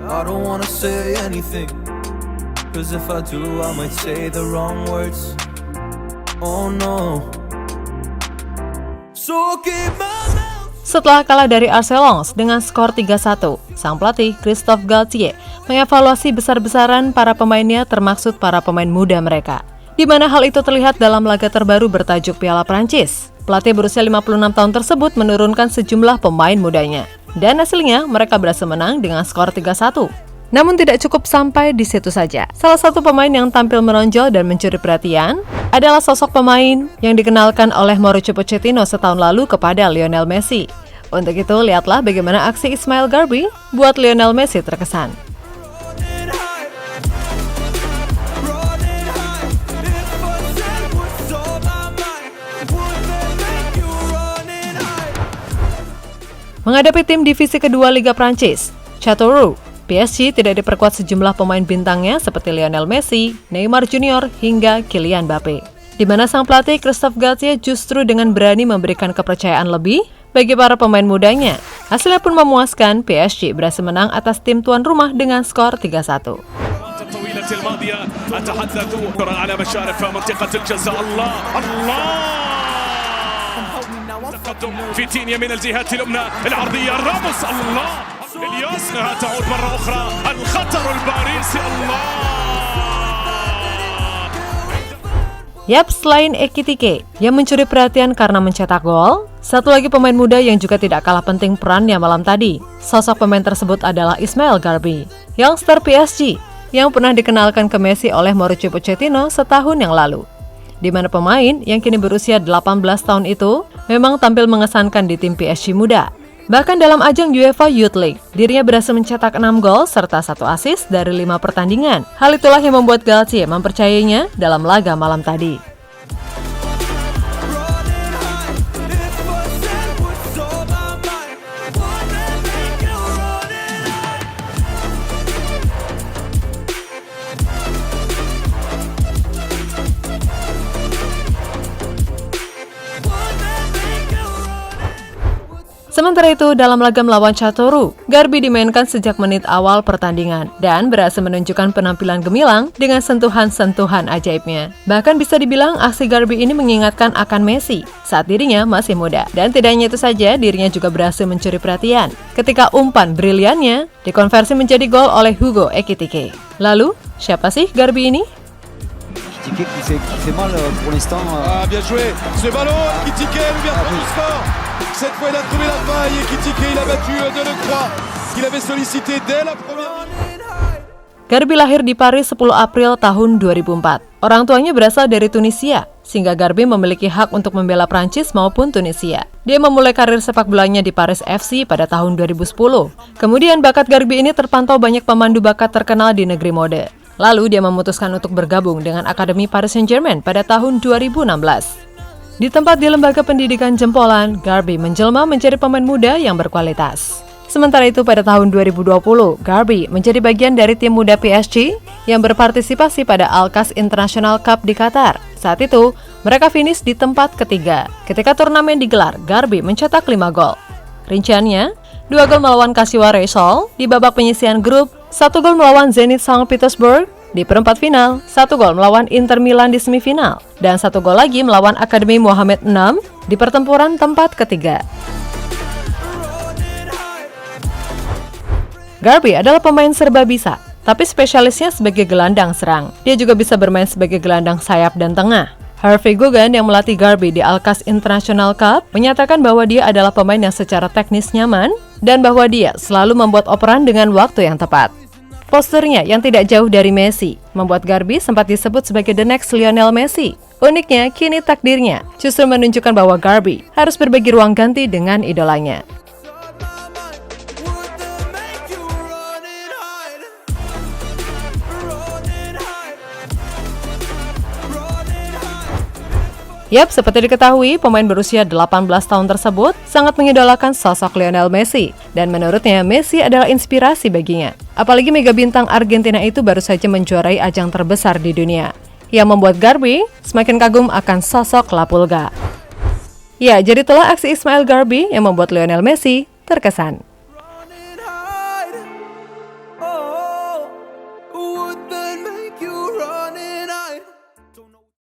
I don't wanna say anything, 'cause if I do, I might say the wrong words. Oh no. So keep my mouth. Setelah kalah dari Arcelons dengan skor 3-1, sang pelatih Christophe Galtier mengevaluasi besar-besaran para pemainnya termaksud para pemain muda mereka. Di mana hal itu terlihat dalam laga terbaru bertajuk Piala Prancis. Pelatih berusia 56 tahun tersebut menurunkan sejumlah pemain mudanya. Dan hasilnya mereka berhasil menang dengan skor 3-1. Namun tidak cukup sampai di situ saja. Salah satu pemain yang tampil menonjol dan mencuri perhatian adalah sosok pemain yang dikenalkan oleh Mauricio Pochettino setahun lalu kepada Lionel Messi. Untuk itu, lihatlah bagaimana aksi Ismail Garbi buat Lionel Messi terkesan. Menghadapi tim divisi kedua Liga Prancis, Châteauroux, PSG tidak diperkuat sejumlah pemain bintangnya seperti Lionel Messi, Neymar Junior, hingga Kylian Mbappe. Di mana sang pelatih Christophe Galtier justru dengan berani memberikan kepercayaan lebih bagi para pemain mudanya. Hasilnya pun memuaskan, PSG berhasil menang atas tim tuan rumah dengan skor 3-1. فيتينيا من الجهة اليمنى العرضية راموس الله اليسرى تعود مرة أخرى الخطر الباريسي الله. Yap, selain Ekitike yang mencuri perhatian karena mencetak gol, satu lagi pemain muda yang juga tidak kalah penting perannya malam tadi. Sosok pemain tersebut adalah Ismail Garbi, youngster PSG yang pernah dikenalkan ke Messi oleh Mauricio Pochettino setahun yang lalu. Di mana pemain yang kini berusia 18 tahun itu memang tampil mengesankan di tim PSG muda. Bahkan dalam ajang UEFA Youth League, dirinya berhasil mencetak 6 gol serta 1 assist dari 5 pertandingan. Hal itulah yang membuat Galtier mempercayainya dalam laga malam tadi. Sementara itu, dalam laga melawan Châteauroux, Garbi dimainkan sejak menit awal pertandingan dan berhasil menunjukkan penampilan gemilang dengan sentuhan-sentuhan ajaibnya. Bahkan bisa dibilang aksi Garbi ini mengingatkan akan Messi saat dirinya masih muda. Dan tidak hanya itu saja, dirinya juga berhasil mencuri perhatian ketika umpan briliannya dikonversi menjadi gol oleh Hugo Ekitike. Lalu, siapa sih Garbi ini? Ekitike qui fait mal pour l'instant. Bien joué, ce ballon, Ekitike, l'ouverture du score. Cette fois il a trouvé la faille, Ekitike il a battu Delacroix qu'il avait sollicité dès la première. Garbi lahir di Paris 10 April tahun 2004. Orang tuanya berasal dari Tunisia, sehingga Garbi memiliki hak untuk membela Prancis maupun Tunisia. Dia memulai karir sepak bolanya di Paris FC pada tahun 2010. Kemudian bakat Garbi ini terpantau banyak pemandu bakat terkenal di negeri mode. Lalu dia memutuskan untuk bergabung dengan Akademi Paris Saint-Germain pada tahun 2016. Di tempat di lembaga pendidikan jempolan, Garbi menjelma menjadi pemain muda yang berkualitas. Sementara itu pada tahun 2020, Garbi menjadi bagian dari tim muda PSG yang berpartisipasi pada Al-Kas International Cup di Qatar. Saat itu, mereka finish di tempat ketiga. Ketika turnamen digelar, Garbi mencetak 5 gol. Rinciannya, 2 gol melawan Kashiwa Reysol di babak penyisihan grup, 1 gol melawan Zenit Saint Petersburg di perempat final, 1 gol melawan Inter Milan di semifinal, dan 1 gol lagi melawan Akademi Mohamed VI di pertempuran tempat ketiga. Garbi adalah pemain serba bisa, tapi spesialisnya sebagai gelandang serang. Dia juga bisa bermain sebagai gelandang sayap dan tengah. Hervé Gugan yang melatih Garbi di Al-Kas International Cup menyatakan bahwa dia adalah pemain yang secara teknis nyaman dan bahwa dia selalu membuat operan dengan waktu yang tepat. Posturnya yang tidak jauh dari Messi membuat Garbi sempat disebut sebagai the next Lionel Messi. Uniknya, kini takdirnya justru menunjukkan bahwa Garbi harus berbagi ruang ganti dengan idolanya. Yap, seperti diketahui, pemain berusia 18 tahun tersebut sangat mengidolakan sosok Lionel Messi. Dan menurutnya, Messi adalah inspirasi baginya. Apalagi mega bintang Argentina itu baru saja menjuarai ajang terbesar di dunia, yang membuat Garbi semakin kagum akan sosok La Pulga. Ya, jadi itulah aksi Ismail Garbi yang membuat Lionel Messi terkesan.